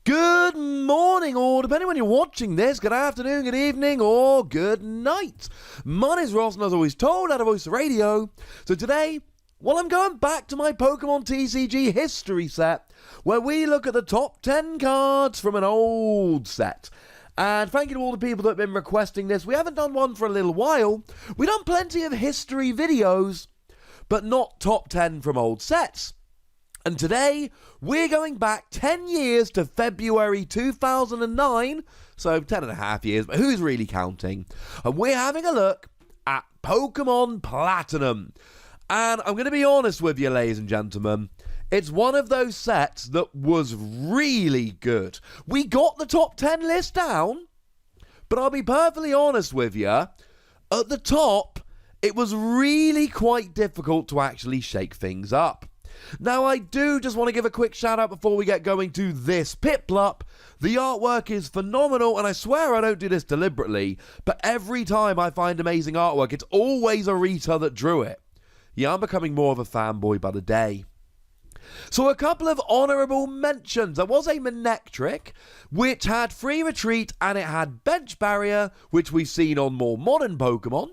Good morning, or depending when you're watching this, good afternoon, good evening, or good night. My name's Ross, and as always told, out of Voice of Radio. So today, well, I'm going back to my Pokémon TCG history set, where we look at the top 10 cards from an old set. And thank you to all the people that have been requesting this. We haven't done one for a little while. We've done plenty of history videos, but not top 10 from old sets. And today, we're going back 10 years to February 2009, so 10 and a half years, but who's really counting? And we're having a look at Pokémon Platinum. And I'm going to be honest with you, ladies and gentlemen, it's one of those sets that was really good. We got the top 10 list down, but I'll be perfectly honest with you, at the top, it was really quite difficult to actually shake things up. Now, I do just want to give a quick shout out before we get going to this Piplup. The artwork is phenomenal, and I swear I don't do this deliberately, but every time I find amazing artwork, it's always a Rita that drew it. Yeah, I'm becoming more of a fanboy by the day. So a couple of honourable mentions. There was a Manectric, which had free retreat, and it had bench barrier, which we've seen on more modern Pokemon.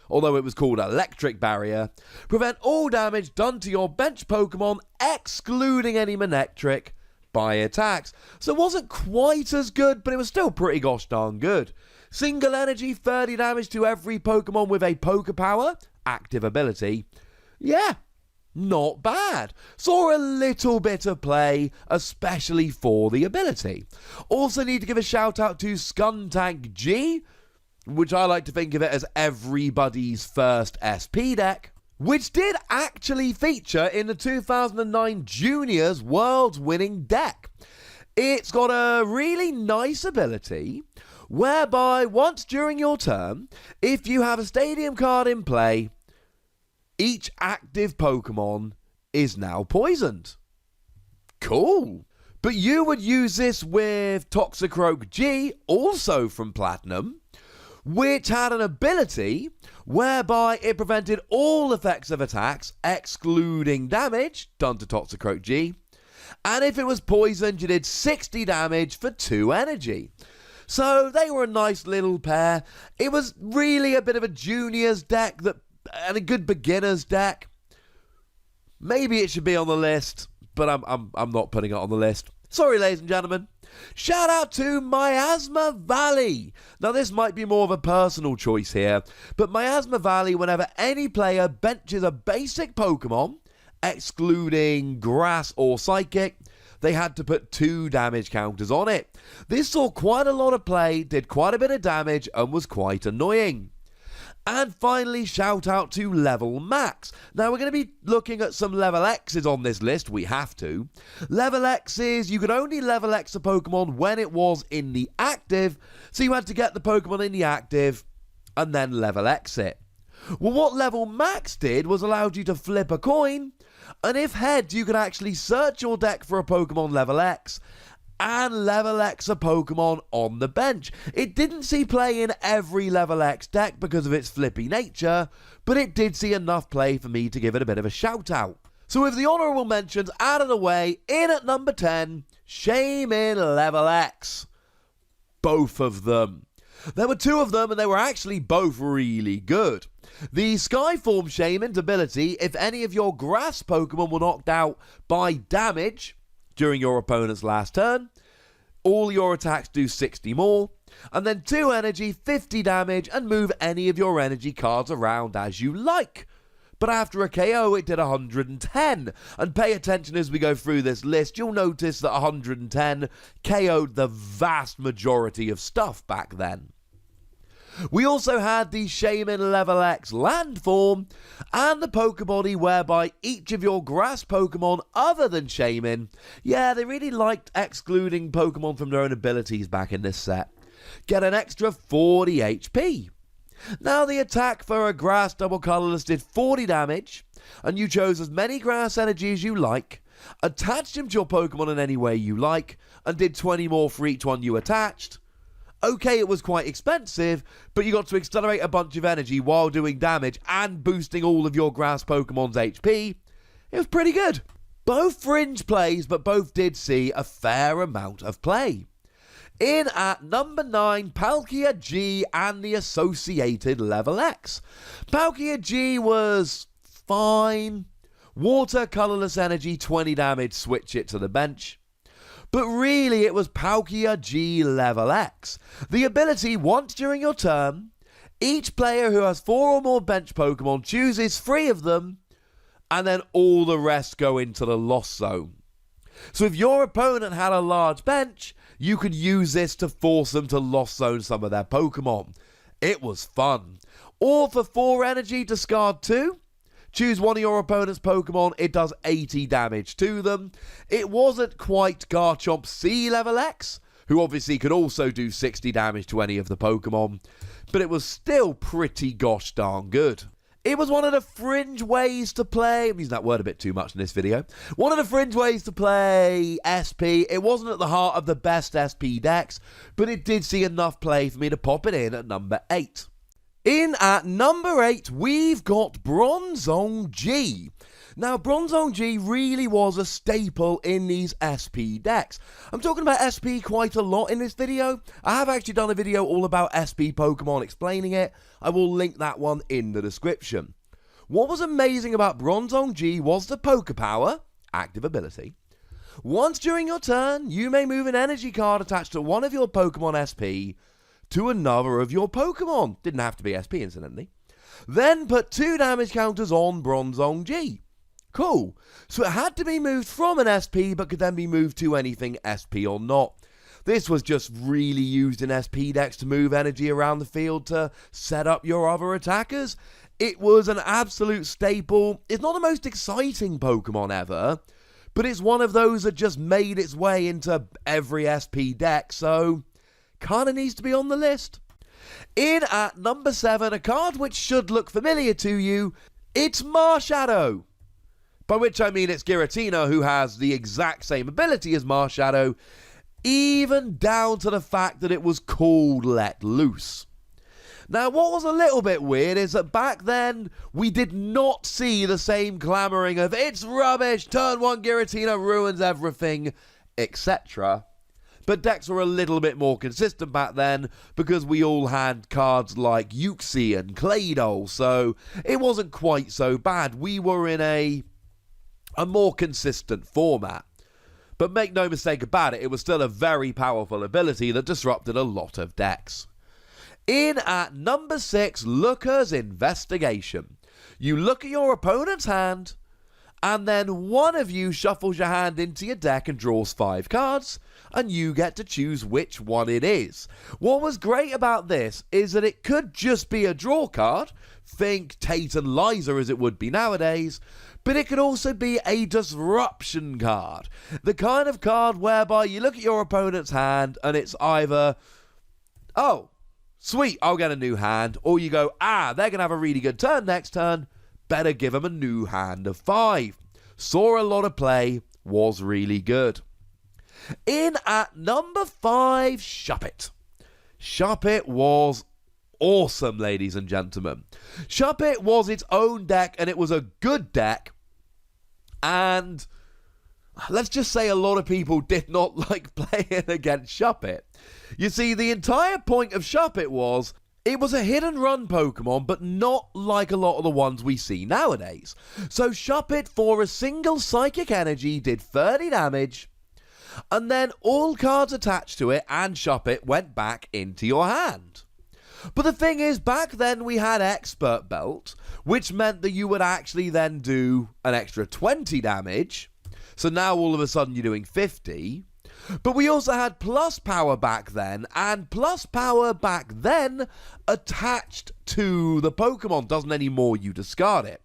Although it was called Electric Barrier. Prevent all damage done to your bench Pokemon, excluding any Manectric, by attacks. So it wasn't quite as good, but it was still pretty gosh darn good. Single energy, 30 damage to every Pokemon with a Poké Power, active ability. Yeah, not bad. Saw a little bit of play, especially for the ability. Also need to give a shout out to PTCG, which I like to think of it as everybody's first SP deck, which did actually feature in the 2009 Juniors World's winning deck. It's got a really nice ability whereby once during your turn, if you have a stadium card in play, each active Pokemon is now poisoned. Cool. But you would use this with PTCGradio, also from Platinum, which had an ability whereby it prevented all effects of attacks, excluding damage done to PTCGradio, and if it was poisoned, you did 60 damage for 2 energy. So they were a nice little pair. It was really a bit of a juniors deck and a good beginners deck. Maybe it should be on the list, but I'm not putting it on the list. Sorry, ladies and gentlemen. Shout out to Miasma Valley. Now, this might be more of a personal choice here, but Miasma Valley, whenever any player benches a basic Pokemon, excluding Grass or Psychic, they had to put 2 damage counters on it. This saw quite a lot of play, did quite a bit of damage, and was quite annoying. And finally, shout out to Level Max. Now, we're going to be looking at some Level X's on this list. We have to. Level X's, you could only Level X a Pokemon when it was in the active. So you had to get the Pokemon in the active and then Level X it. Well, what Level Max did was allowed you to flip a coin. And if heads, you could actually search your deck for a Pokemon Level X and Level X a Pokemon on the bench. It didn't see play in every Level X deck because of its flippy nature, but it did see enough play for me to give it a bit of a shout out. So with the honourable mentions out of the way, in at number 10, SHAYMINLY.X. Both of them. There were 2 of them and they were actually both really good. The Skyform Shaymin's ability, if any of your grass Pokemon were knocked out by damage during your opponent's last turn, all your attacks do 60 more, and then 2 energy, 50 damage, and move any of your energy cards around as you like. But after a KO, it did 110, and pay attention as we go through this list, you'll notice that 110 KO'd the vast majority of stuff back then. We also had the SHAYMINLY.X Landform and the Pokebody whereby each of your grass Pokemon other than Shaymin, yeah, they really liked excluding Pokemon from their own abilities back in this set, get an extra 40 HP. Now the attack for a grass double colorless did 40 damage, and you chose as many grass energy as you like, attached him to your Pokemon in any way you like, and did 20 more for each one you attached. Okay, it was quite expensive, but you got to accelerate a bunch of energy while doing damage and boosting all of your grass Pokemon's HP. It was pretty good. Both fringe plays, but both did see a fair amount of play. In at number 9, PALKIAG and the associated Level X. PALKIAG was fine. Water, colourless energy, 20 damage, switch it to the bench. But really it was PALKIAG Level X. The ability, once during your turn, each player who has 4 or more bench Pokemon chooses 3 of them, and then all the rest go into the lost zone. So if your opponent had a large bench, you could use this to force them to lost zone some of their Pokemon. It was fun. Or for 4 energy, discard 2. Choose one of your opponent's Pokemon, it does 80 damage to them. It wasn't quite Garchomp C Level X, who obviously could also do 60 damage to any of the Pokemon, but it was still pretty gosh darn good. It was one of the fringe ways to play, I'm using that word a bit too much in this video, one of the fringe ways to play SP. It wasn't at the heart of the best SP decks, but it did see enough play for me to pop it in at number 8. In at number 8, we've got BRONZONGG. Now, BRONZONGG really was a staple in these SP decks. I'm talking about SP quite a lot in this video. I have actually done a video all about SP Pokemon explaining it. I will link that one in the description. What was amazing about BRONZONGG was the Poké Power, active ability. Once during your turn, you may move an energy card attached to one of your Pokemon SP to another of your Pokemon. Didn't have to be SP, incidentally. Then put 2 damage counters on BRONZONGG. Cool. So it had to be moved from an SP, but could then be moved to anything SP or not. This was just really used in SP decks to move energy around the field to set up your other attackers. It was an absolute staple. It's not the most exciting Pokemon ever, but it's one of those that just made its way into every SP deck, so kinda needs to be on the list. In at number 7, a card which should look familiar to you, it's Marshadow. By which I mean it's Giratina, who has the exact same ability as Marshadow, even down to the fact that it was called Let Loose. Now, what was a little bit weird is that back then, we did not see the same clamouring of, it's rubbish, turn 1 Giratina ruins everything, etc. But decks were a little bit more consistent back then because we all had cards like Uxie and Claydol, so it wasn't quite so bad. We were in a more consistent format. But make no mistake about it, it was still a very powerful ability that disrupted a lot of decks. In at number 6, Looker's Investigation. You look at your opponent's hand, and then one of you shuffles your hand into your deck and draws 5 cards, and you get to choose which one it is. What was great about this is that it could just be a draw card, think Tate and Liza as it would be nowadays, but it could also be a disruption card. The kind of card whereby you look at your opponent's hand and it's either, oh, sweet, I'll get a new hand, or you go, they're going to have a really good turn next turn, better give them a new hand of 5. Saw a lot of play, was really good. In at number 5, Shuppet. Shuppet was awesome, ladies and gentlemen. Shuppet was its own deck, and it was a good deck. And let's just say a lot of people did not like playing against Shuppet. You see, the entire point of Shuppet was, it was a hit and run Pokemon, but not like a lot of the ones we see nowadays. So Shuppet, for a single Psychic Energy, did 30 damage, and then all cards attached to it and Shuppet went back into your hand. But the thing is, back then we had Expert Belt, which meant that you would actually then do an extra 20 damage. So now all of a sudden you're doing 50. But we also had Plus Power back then, and Plus Power back then attached to the Pokemon. Doesn't anymore, you discard it.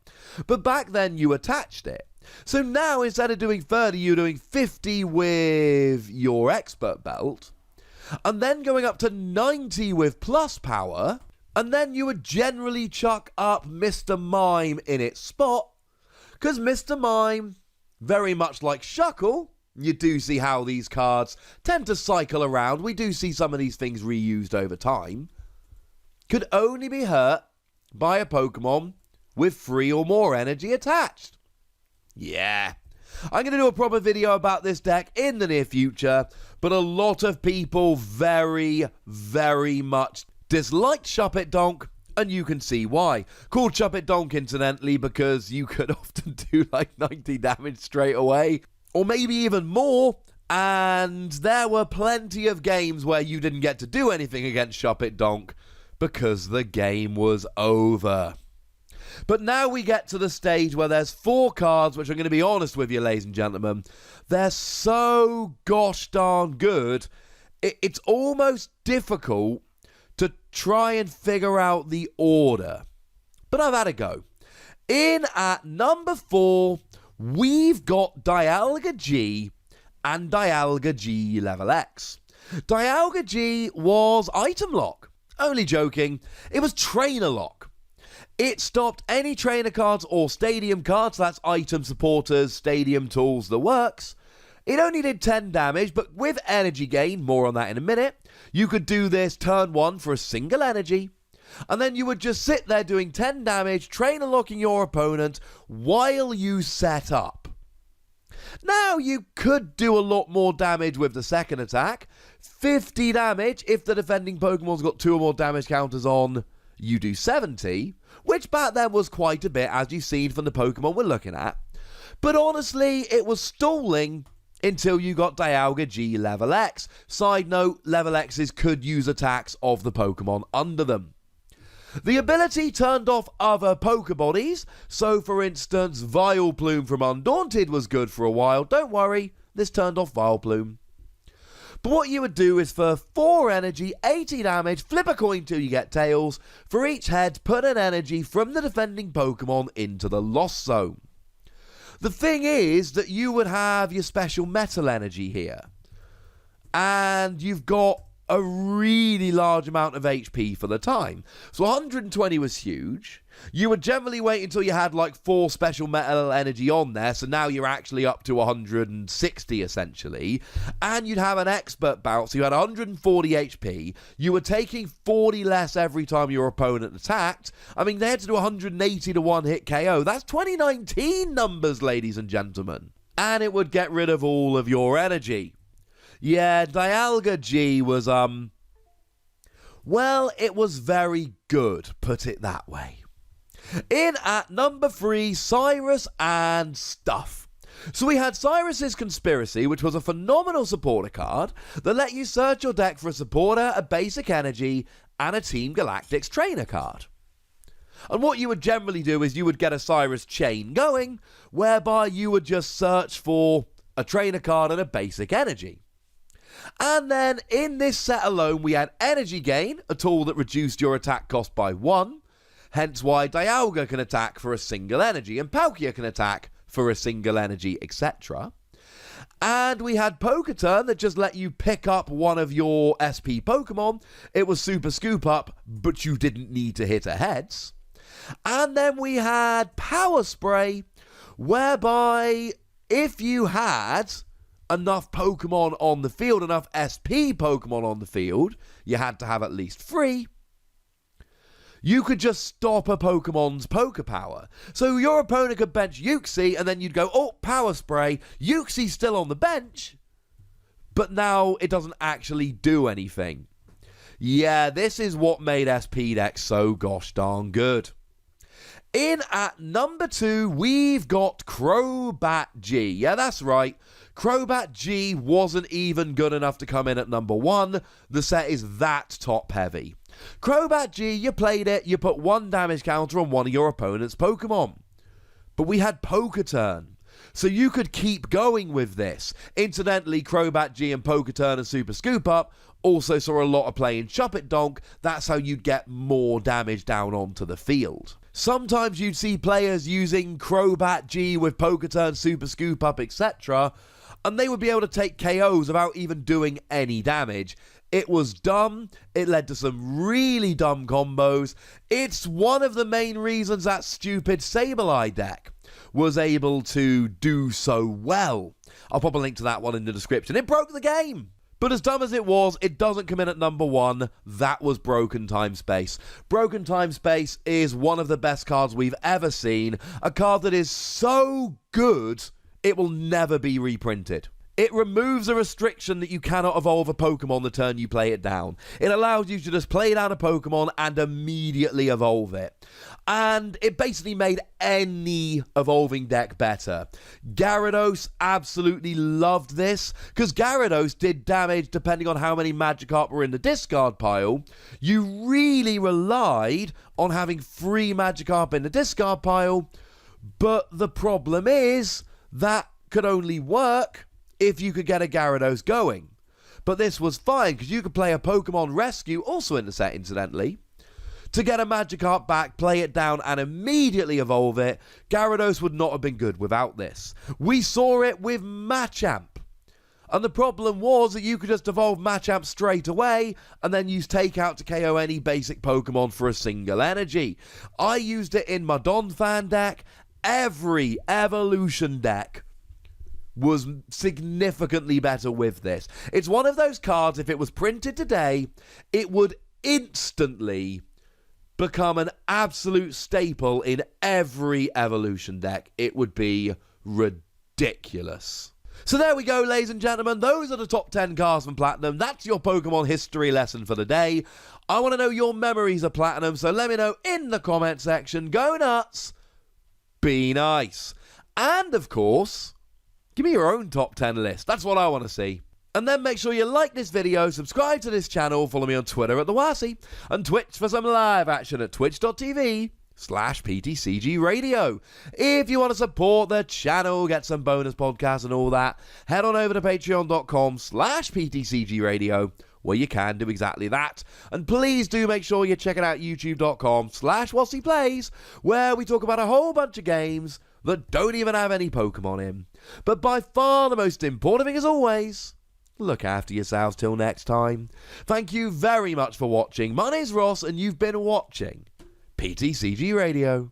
But back then you attached it. So now instead of doing 30, you're doing 50 with your Expert Belt, and then going up to 90 with Plus Power, and then you would generally chuck up Mr. Mime in its spot, because Mr. Mime, very much like Shuckle, you do see how these cards tend to cycle around. We do see some of these things reused over time. Could only be hurt by a Pokemon with 3 or more energy attached. Yeah. I'm going to do a proper video about this deck in the near future, but a lot of people very, very much disliked Shuppet Donk, and you can see why. Called Shuppet Donk, incidentally, because you could often do like 90 damage straight away, or maybe even more, and there were plenty of games where you didn't get to do anything against Shuppet Donk because the game was over. But now we get to the stage where there's 4 cards, which I'm going to be honest with you, ladies and gentlemen, they're so gosh darn good, it's almost difficult to try and figure out the order. But I've had a go. In at number 4, we've got DIALGAG and DIALGAG Level X. DIALGAG was item lock. Only joking. It was trainer lock. It stopped any trainer cards or stadium cards, that's item supporters, stadium tools, the works. It only did 10 damage, but with energy gain, more on that in a minute, you could do this turn 1 for a single energy, and then you would just sit there doing 10 damage, trainer locking your opponent while you set up. Now, you could do a lot more damage with the second attack. 50 damage if the defending Pokemon's got 2 or more damage counters on, you do 70, which back then was quite a bit, as you've seen from the Pokemon we're looking at. But honestly, it was stalling until you got DIALGAG Level X. Side note, Level X's could use attacks of the Pokemon under them. The ability turned off other Pokebodies, so for instance, Vileplume from Undaunted was good for a while. Don't worry, this turned off Vileplume. But what you would do is for 4 energy, 80 damage, flip a coin till you get tails. For each head, put an energy from the defending Pokemon into the lost zone. The thing is that you would have your special metal energy here. And you've got a really large amount of HP for the time. So 120 was huge. You would generally wait until you had like 4 special metal energy on there, so now you're actually up to 160 essentially. And you'd have an expert bout, so you had 140 HP. You were taking 40 less every time your opponent attacked. I mean, they had to do 180 to 1 hit KO. That's 2019 numbers, ladies and gentlemen. And it would get rid of all of your energy. Yeah, DIALGAG was, well, it was very good, put it that way. In at number 3, Cyrus and Stuff. So we had Cyrus's Conspiracy, which was a phenomenal supporter card that let you search your deck for a supporter, a basic energy, and a Team Galactic's trainer card. And what you would generally do is you would get a Cyrus chain going, whereby you would just search for a trainer card and a basic energy. And then in this set alone, we had Energy Gain, a tool that reduced your attack cost by 1, hence why Dialga can attack for a single energy, and Palkia can attack for a single energy, etc. And we had Poker Turn that just let you pick up one of your SP Pokemon. It was Super Scoop Up, but you didn't need to hit a heads. And then we had Power Spray, whereby if you had enough Pokemon on the field, enough SP Pokemon on the field, you had to have at least 3, you could just stop a Pokemon's Poker Power. So your opponent could bench Uxie, and then you'd go, oh, Power Spray, Uxie's still on the bench, but now it doesn't actually do anything. Yeah, this is what made SP decks so gosh darn good. In at number 2, we've got CROBATG. Yeah, that's right. CROBATG wasn't even good enough to come in at number 1. The set is that top heavy. CROBATG, you played it, you put 1 damage counter on one of your opponent's Pokemon. But we had Poker Turn, so you could keep going with this. Incidentally, CROBATG and Poker Turn and Super Scoop Up also saw a lot of play in Shuppet Donk. That's how you'd get more damage down onto the field. Sometimes you'd see players using CROBATG with Poker Turn, Super Scoop Up, etc., and they would be able to take KOs without even doing any damage. It was dumb. It led to some really dumb combos. It's one of the main reasons that stupid Sableye deck was able to do so well. I'll pop a link to that one in the description. It broke the game. But as dumb as it was, it doesn't come in at number 1. That was Broken Time Space. Broken Time Space is one of the best cards we've ever seen. A card that is so good, it will never be reprinted. It removes a restriction that you cannot evolve a Pokemon the turn you play it down. It allows you to just play down a Pokemon and immediately evolve it. And it basically made any evolving deck better. Gyarados absolutely loved this, because Gyarados did damage depending on how many Magikarp were in the discard pile. You really relied on having 3 Magikarp in the discard pile, but the problem is that could only work if you could get a Gyarados going. But this was fine, because you could play a Pokemon Rescue, also in the set incidentally, to get a Magikarp back, play it down, and immediately evolve it. Gyarados would not have been good without this. We saw it with Machamp. And the problem was that you could just evolve Machamp straight away and then use Takeout to KO any basic Pokemon for a single energy. I used it in my Donphan deck. Every evolution deck was significantly better with this. It's one of those cards, if it was printed today, it would instantly become an absolute staple in every evolution deck. It would be ridiculous. So there we go, ladies and gentlemen. Those are the top 10 cards from Platinum. That's your Pokemon history lesson for the day. I want to know your memories of Platinum, so let me know in the comment section. Go nuts. Be nice. And, of course, give me your own top 10 list. That's what I want to see. And then make sure you like this video, subscribe to this channel, follow me on Twitter at TheWasi, and Twitch for some live action at twitch.tv/PTCGRadio. If you want to support the channel, get some bonus podcasts and all that, head on over to patreon.com/PTCGRadio, where you can do exactly that. And please do make sure you're checking out youtube.com/WasiPlays, where we talk about a whole bunch of games that don't even have any Pokemon in. But by far the most important thing, as always, look after yourselves till next time. Thank you very much for watching. My name's Ross, and you've been watching PTCG Radio.